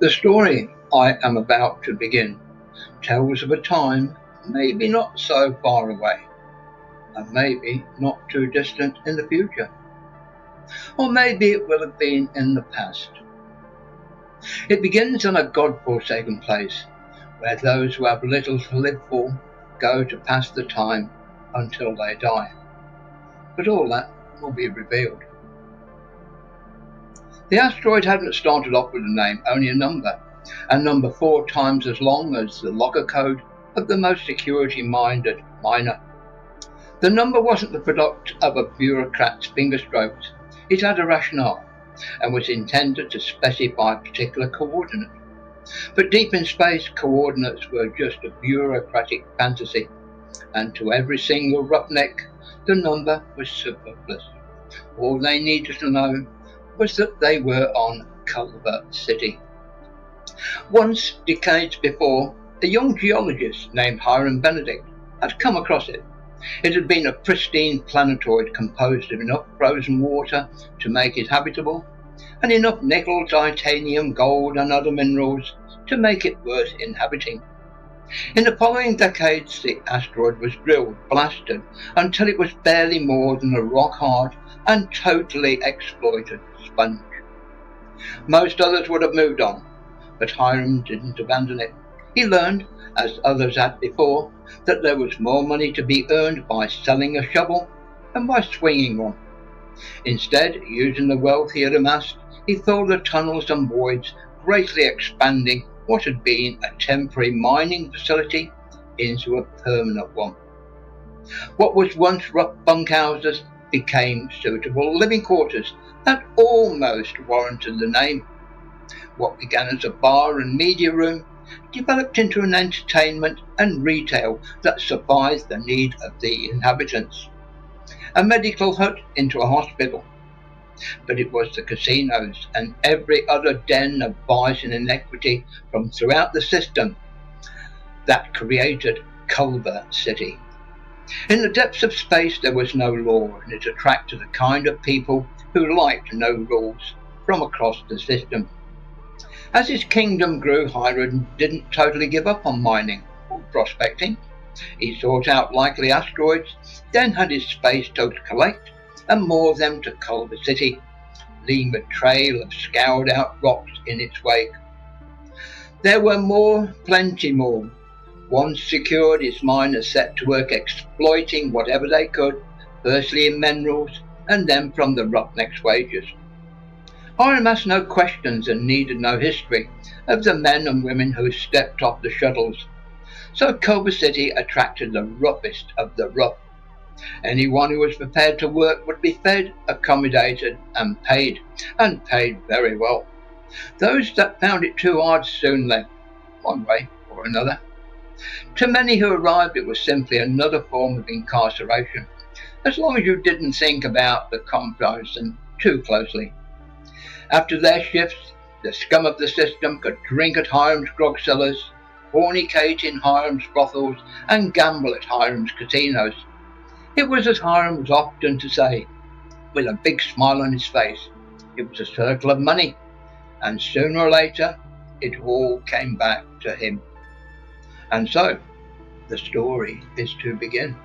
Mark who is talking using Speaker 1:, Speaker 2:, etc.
Speaker 1: The story I am about to begin tells of a time maybe not so far away, and maybe not too distant in the future, or maybe it will have been in the past. It begins in a godforsaken place where those who have little to live for go to pass the time until they die. But all that will be revealed. The asteroid hadn't started off with a name, only a number 4 times as long as the logger code of the most security-minded miner. The number wasn't the product of a bureaucrat's finger strokes. It had a rationale and was intended to specify a particular coordinate. But deep in space, coordinates were just a bureaucratic fantasy, and to every single roughneck, the number was superfluous. All they needed to know was that they were on Culver City. Once, decades before, a young geologist named Hiram Benedict had come across it. It had been a pristine planetoid composed of enough frozen water to make it habitable, and enough nickel, titanium, gold and other minerals to make it worth inhabiting. In the following decades, the asteroid was drilled, blasted, until it was barely more than a rock-hard and totally exploited sponge. Most others would have moved on, but Hiram didn't abandon it. He learned, as others had before, that there was more money to be earned by selling a shovel than by swinging one. Instead, using the wealth he had amassed, he filled the tunnels and voids, greatly expanding what had been a temporary mining facility into a permanent one. What was once rough bunkhouses became suitable living quarters that almost warranted the name. What began as a bar and media room developed into an entertainment and retail that surprised the need of the inhabitants. A medical hut into a hospital. But it was the casinos and every other den of vice and inequity from throughout the system that created Culver City. In the depths of space there was no law, and it attracted the kind of people who liked no rules from across the system. As his kingdom grew, Hiram didn't totally give up on mining or prospecting. He sought out likely asteroids, then had his space tow to collect and moor them to Culver City, leaving a trail of scoured out rocks in its wake. There were more, plenty more. Once secured, his miners set to work exploiting whatever they could, firstly in minerals and then from the roughneck's wages. Hiram asked no questions and needed no history of the men and women who stepped off the shuttles. So Culver City attracted the roughest of the rough. Anyone who was prepared to work would be fed, accommodated and paid very well. Those that found it too hard soon left, one way or another. To many who arrived, it was simply another form of incarceration, as long as you didn't think about the comparison too closely. After their shifts, the scum of the system could drink at Hiram's grog cellars, fornicate in Hiram's brothels, and gamble at Hiram's casinos. It was as Hiram was often to say, with a big smile on his face, it was a circle of money, and sooner or later it all came back to him. And so, the story is to begin.